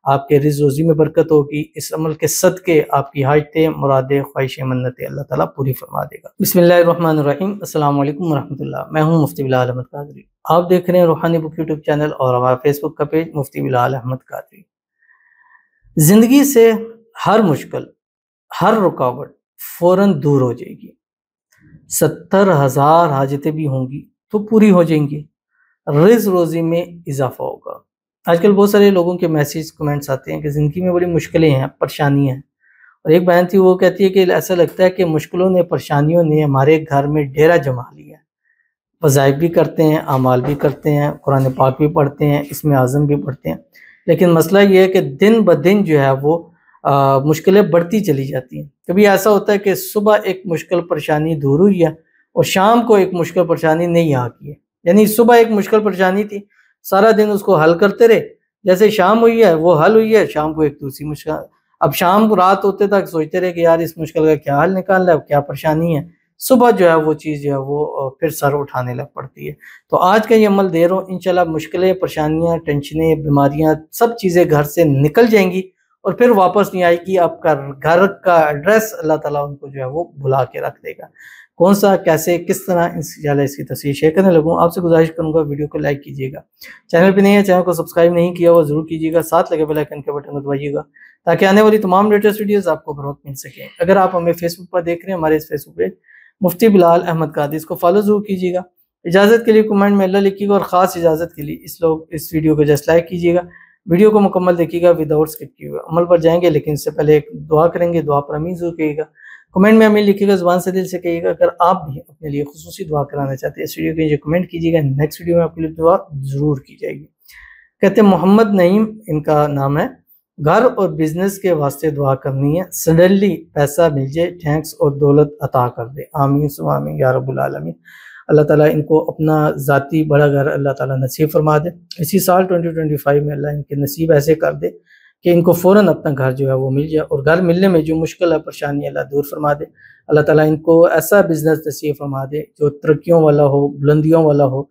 آپ کے رزق روزی میں برکت ہوگی، اس عمل کے صدقے آپ کی حاجتیں، مرادیں، خواہشیں، منتیں اللہ تعالیٰ پوری فرما دے گا۔ بسم اللہ الرحمن الرحیم۔ السلام علیکم ورحمۃ اللہ۔ میں ہوں مفتی بلال احمد قادری۔ آپ دیکھ رہے ہیں روحانی بک یوٹیوب چینل اور ہمارا فیس بک کا پیج مفتی بلال احمد قادری۔ زندگی سے ہر مشکل، ہر رکاوٹ فوراً دور ہو جائے گی۔ 70,000 حاجتیں بھی ہوں گی تو پوری ہو جائیں گی، رزق روزی میں اضافہ ہوگا۔ آج کل بہت سارے لوگوں کے میسیج کمنٹس آتے ہیں کہ زندگی میں بڑی مشکلیں ہیں، پریشانی ہیں، اور ایک بہن تھی وہ کہتی ہے کہ ایسا لگتا ہے کہ مشکلوں نے، پریشانیوں نے ہمارے گھر میں ڈیرا جما لیا ہے۔ وظائف بھی کرتے ہیں، اعمال بھی کرتے ہیں، قرآن پاک بھی پڑھتے ہیں، اسم اعظم بھی پڑھتے ہیں، لیکن مسئلہ یہ ہے کہ دن بدن جو ہے وہ مشکلیں بڑھتی چلی جاتی ہیں۔ کبھی ایسا ہوتا ہے کہ صبح ایک مشکل پریشانی دور ہوئی ہے اور شام کو ایک مشکل پریشانی نہیں آ گئی ہے، یعنی صبح ایک مشکل پریشانی تھی، سارا دن اس کو حل کرتے رہے، جیسے شام ہوئی ہے وہ حل ہوئی ہے، شام کو ایک دوسری مشکل، اب شام کو رات ہوتے تک سوچتے رہے کہ یار اس مشکل کا کیا حل نکالنا ہے، کیا پریشانی ہے، صبح جو ہے وہ چیز جو ہے وہ پھر سر اٹھانے لگ پڑتی ہے۔ تو آج کا یہ عمل دے رہا ہوں، انشاءاللہ مشکلیں، پریشانیاں، ٹینشنیں، بیماریاں، سب چیزیں گھر سے نکل جائیں گی اور پھر واپس نہیں آئے گی۔ آپ کا گھر کا ایڈریس اللہ تعالیٰ ان کو جو ہے وہ بلا کے رکھ دے گا۔ کون سا، کیسے، کس طرح، انشاءاللہ اس کی تفصیل شیئر کرنے لگوں۔ آپ سے گزارش کروں گا ویڈیو کو لائک کیجیے گا، چینل پہ نہیں ہے چینل کو سبسکرائب نہیں کیا ہوا ضرور کیجیے گا، ساتھ لگے بیل آئیکن کے بٹن کو دبائیے گا تاکہ آنے والی تمام لیٹسٹ ویڈیوز آپ کو بر وقت مل سکیں۔ اگر آپ ہمیں فیس بک پر دیکھ رہے ہیں، ہمارے اس فیس بک پیج مفتی بلال احمد قادری، اس کو فالو ضرور کیجیے گا۔ اجازت کے لیے کمنٹ میں اللہ لکھیے گا، اور خاص اجازت کے لیے اس ویڈیو کو جسٹ لائک کیجیے گا، ویڈیو کو مکمل دیکھیے گا وداؤٹ اسکپ کیے ہوئے۔ عمل پر جائیں گے لیکن اس سے پہلے ایک دعا کریں گے، دعا پر امین ضرور کہیے گا، کمنٹ میں امین لکھیے گا، زبان سے دل سے کہیے گا۔ اگر آپ بھی اپنے لیے خصوصی دعا کرانا چاہتے ہیں اس ویڈیو کے نیچے کمنٹ کیجیے گا، نیکسٹ ویڈیو میں آپ کے لیے دعا ضرور کی جائے گی۔ کہتے ہیں محمد نعیم ان کا نام ہے، گھر اور بزنس کے واسطے دعا کرنی ہے، سڈنلی پیسہ مل جائے، تھینکس اور دولت عطا کر دے، آمین ثم آمین یا رب العالمین۔ اللہ تعالیٰ ان کو اپنا ذاتی بڑا گھر اللہ تعالیٰ نصیب فرما دے، اسی سال 2025 میں اللہ ان کے نصیب ایسے کر دے کہ ان کو فوراً اپنا گھر جو ہے وہ مل جائے، اور گھر ملنے میں جو مشکل ہے، پریشانی، اللہ دور فرما دے۔ اللہ تعالیٰ ان کو ایسا بزنس نصیب فرما دے جو ترقیوں والا ہو، بلندیوں والا ہو،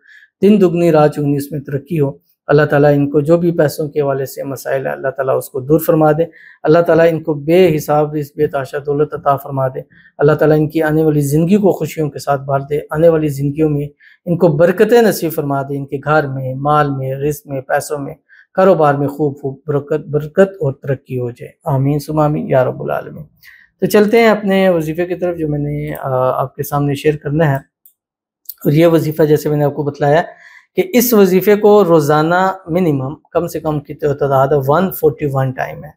دن دگنی رات چگنی اس میں ترقی ہو۔ اللہ تعالیٰ ان کو جو بھی پیسوں کے حوالے سے مسائل ہے اللہ تعالیٰ اس کو دور فرما دے۔ اللہ تعالیٰ ان کو بے حساب بے تحاشا دولت عطا فرما دے۔ اللہ تعالیٰ ان کی آنے والی زندگی کو خوشیوں کے ساتھ بھر دے، آنے والی زندگیوں میں ان کو برکتیں نصیب فرما دے، ان کے گھر میں، مال میں، رزق میں، پیسوں میں، کاروبار میں خوب برکت اور ترقی ہو جائے، آمین ثم آمین یا رب العالمین۔ تو چلتے ہیں اپنے وظیفے کی طرف جو میں نے آپ کے سامنے شیئر کرنا ہے، اور یہ وظیفہ جیسے میں نے آپ کو بتلایا کہ اس وظیفے کو روزانہ منیمم کم سے کم کی تعداد 141 ٹائم ہے،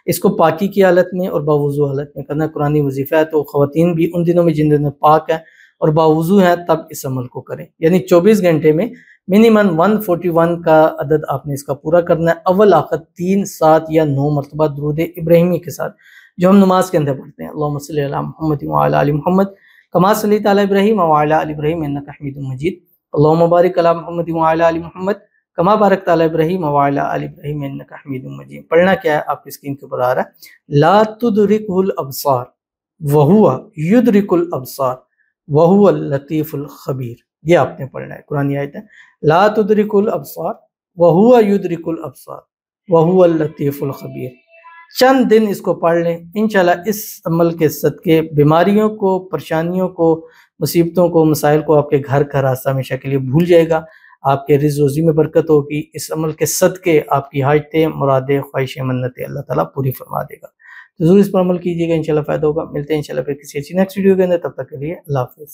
اس کو پاکی کی حالت میں اور باوضو حالت میں کرنا۔ قرآنی وظیفہ ہے تو خواتین بھی ان دنوں میں جن دنوں پاک ہے اور باوضو ہیں تب اس عمل کو کریں، یعنی 24 گھنٹے میں منیمم 141 کا عدد آپ نے اس کا پورا کرنا ہے، اول آخر 3، 7 یا 9 مرتبہ درود ابراہیمی کے ساتھ جو ہم نماز کے اندر پڑھتے ہیں، اللہم صلی علی محمد وعلی آل محمد کما صلیت علی ابراہیم وعلی آل ابراہیم انک حمید مجید، اللہم بارک علی محمد وعلی آل محمد کما بارکت علی ابراہیم وعلی آل ابراہیم انک حمید مجید۔ پڑھنا کیا ہے آپ کی اسکرین کے اوپر آ رہا ہے، لا تدرکہ الابصار وہو یدرک الابصار وہو اللطیف الخبیر، یہ آپ نے پڑھنا ہے، قرآن آیت ہے، لا تدرک الابصار وہو یدرک الابصار وہو اللطیف الخبیر۔ چند دن اس کو پڑھ لیں، انشاءاللہ اس عمل کے صدقے بیماریوں کو، پریشانیوں کو، مصیبتوں کو، مسائل کو آپ کے گھر کا راستہ ہمیشہ کے لیے بھول جائے گا، آپ کے رزق روزی میں برکت ہوگی، اس عمل کے صدقے آپ کی حاجتیں، مرادیں، خواہشیں، منتیں اللہ تعالیٰ پوری فرما دے گا۔ تو ضرور اس پر عمل کیجیے گا، انشاءاللہ فائدہ ہوگا۔ ملتے ہیں انشاءاللہ پھر کسی اچھی نیکسٹ ویڈیو کے اندر، تب تک کے لیے اللہ حافظ۔